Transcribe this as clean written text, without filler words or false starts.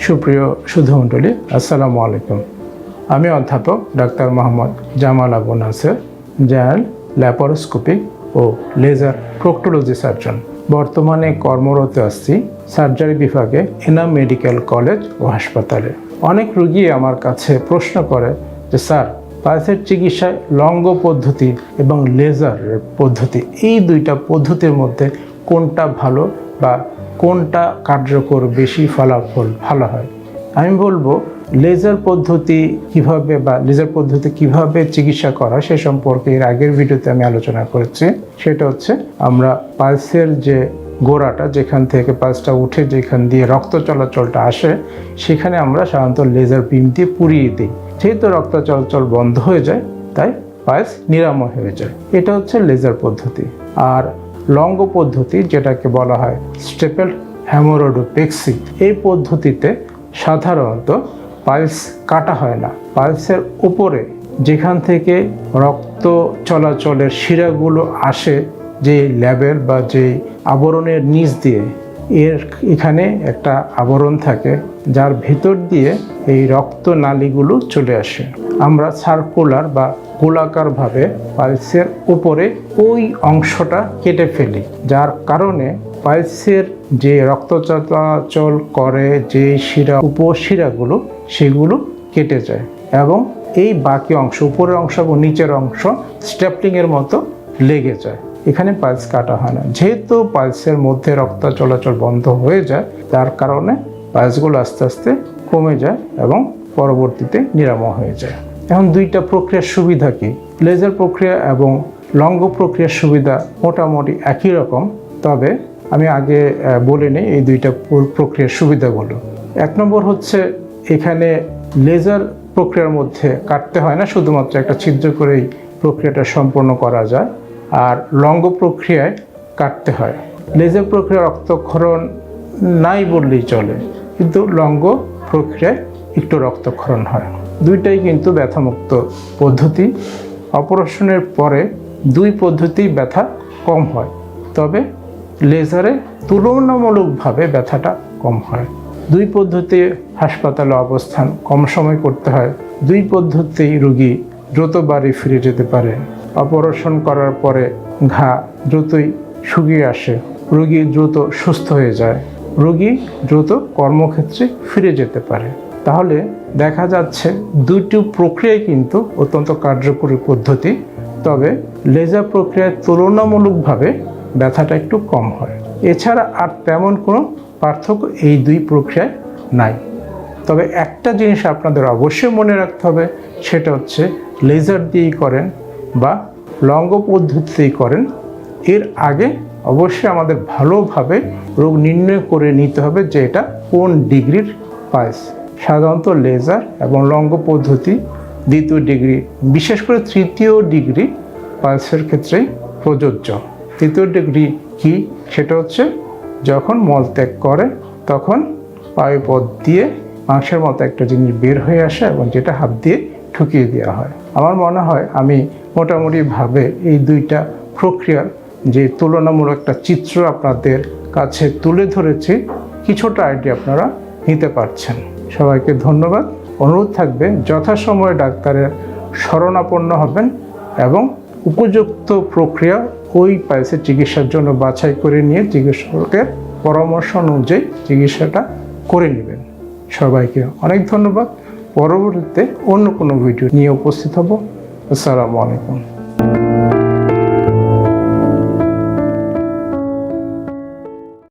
সুপ্রিয় সুধীমণ্ডলী, আসসালামু আলাইকুম। আমি অধ্যাপক doctor Mohammad Jamal Abu Naser, general laparoscopic ও লেজার প্রক্টোলজি সার্জন। বর্তমানে কর্মরত আছি সার্জারি বিভাগে এনাম মেডিকেল কলেজ ও হাসপাতালে। অনেক রোগী আমার কাছে প্রশ্ন করে যে স্যার, পালসের চিকিৎসায় লঙ্গ পদ্ধতি এবং লেজার পদ্ধতি, এই দুইটা পদ্ধতির মধ্যে কোনটা ভালো বা কোনটা কার্যকর, বেশি ফলাফল ভালো হয়? আমি বলবো লেজার পদ্ধতি কিভাবে চিকিৎসা করা সে সম্পর্কে এর আগের ভিডিওতে আমি আলোচনা করেছি। সেটা হচ্ছে আমরা পালসের যে গোড়াটা, যেখান থেকে পালসটা উঠে যেখান দিয়ে রক্ত চলাচলটা আসে, সেখানে আমরা সাধারণত লেজার বিম দিয়ে পুড়িয়ে দিই। যেহেতু রক্ত চলাচল বন্ধ হয়ে যায়, তাই পালস নিরাময় হয়ে যায়। এটা হচ্ছে লেজার পদ্ধতি। আর লঙ্গ পদ্ধতি, যেটাকে বলা হয় স্টেপেল হেমোরোডোপেক্সি, এই পদ্ধতিতে সাধারণত পালস কাটা হয় না। পালসের উপরে যেখান থেকে রক্ত চলাচলের শিরাগুলো আসে, যে লেবেল বা যে আবরণের নিচ দিয়ে, এখানে একটা আবরণ থাকে যার ভেতর দিয়ে এই রক্ত নালীগুলো চলে আসে। আমরা সার্কুলার বা গোলাকারভাবে পালসের উপরে ওই অংশটা কেটে ফেলি, যার কারণে পালসের যে রক্ত চলাচল করে যে উপশিরাগুলো, সেগুলো কেটে যায় এবং এই বাকি অংশ, উপরের অংশ এবং নিচের অংশ স্ট্যাপলিংয়ের মতো লেগে যায়। এখানে পালস কাটা হয় না। যেহেতু পালসের মধ্যে রক্ত চলাচল বন্ধ হয়ে যায়, তার কারণে পালসগুলো আস্তে আস্তে কমে যায় এবং পরবর্তীতে নিরাময় হয়ে যায়। এখন দুইটা প্রক্রিয়ার সুবিধা কি? লেজার প্রক্রিয়া এবং লঙ্গ প্রক্রিয়ার সুবিধা মোটামুটি একই রকম, তবে আমি আগে বলে নিই এই দুইটা প্রক্রিয়ার সুবিধাগুলো। এক নম্বর হচ্ছে, এখানে লেজার প্রক্রিয়ার মধ্যে কাটতে হয় না, শুধুমাত্র একটা ছিদ্র করেই প্রক্রিয়াটা সম্পন্ন করা যায়। আর লঙ্গ প্রক্রিয়ায় কাটতে হয়। লেজার প্রক্রিয়া রক্তক্ষরণ নাই বললেই চলে, কিন্তু লঙ্গ প্রক্রিয়ায় একটু রক্তক্ষরণ হয়। দুইটাই কিন্তু ব্যথামুক্ত পদ্ধতি। অপারেশনের পরে দুই পদ্ধতিই ব্যথা কম হয়, তবে লেজারে তুলনামূলকভাবে ব্যথাটা কম হয়। দুই পদ্ধতি হাসপাতালে অবস্থান কম সময় করতে হয়। দুই পদ্ধতিতেই রোগী দ্রুত বাড়ি ফিরে যেতে পারে। অপারেশন করার পরে ঘা দ্রুতই শুকিয়ে আসে, রোগী দ্রুত সুস্থ হয়ে যায়, রোগী দ্রুত কর্মক্ষেত্রে ফিরে যেতে পারে। তাহলে দেখা যাচ্ছে দুইটি প্রক্রিয়াই কিন্তু অত্যন্ত কার্যকরী পদ্ধতি, তবে লেজার প্রক্রিয়ায় তুলনামূলকভাবে ব্যথাটা একটু কম হয়। এছাড়া আর তেমন কোনো পার্থক্য এই দুই প্রক্রিয়ায় নাই। তবে একটা জিনিস আপনাদের অবশ্যই মনে রাখতে হবে, সেটা হচ্ছে লেজার দিয়েই করেন বা লঙ্গ পদ্ধতিতেই করেন, এর আগে অবশ্যই আমাদের ভালোভাবে রোগ নির্ণয় করে নিতে হবে যে এটা কোন ডিগ্রির পালস। সাধারণত লেজার এবং লঙ্গ পদ্ধতি দ্বিতীয় ডিগ্রি, বিশেষ করে তৃতীয় ডিগ্রি পালসের ক্ষেত্রেই প্রযোজ্য। তৃতীয় ডিগ্রি কি? সেটা হচ্ছে যখন মলত্যাগ করে, তখন পায়ুপথ দিয়ে মাংসের মতো একটা জিনিস বের হয়ে আসে এবং যেটা হাত দিয়ে ঠুকিয়ে দেওয়া হয়। আমার মনে হয় আমি মোটামুটিভাবে এই দুইটা প্রক্রিয়ার যে তুলনামূলক একটা চিত্র আপনাদের কাছে তুলে ধরেছি, কিছুটা আইডিয়া আপনারা নিতে পারছেন। সবাইকে ধন্যবাদ। অনুরোধ থাকবে যথাসময়ে ডাক্তারের শরণাপন্ন হবেন এবং উপযুক্ত প্রক্রিয়া ওই পালসের চিকিৎসার জন্য বাছাই করে নিয়ে চিকিৎসকের পরামর্শ অনুযায়ী চিকিৎসাটা করে নেবেন। সবাইকে অনেক ধন্যবাদ। পরবর্তীতে অন্য কোনো ভিডিও নিয়ে উপস্থিত হব। আসসালামু আলাইকুম।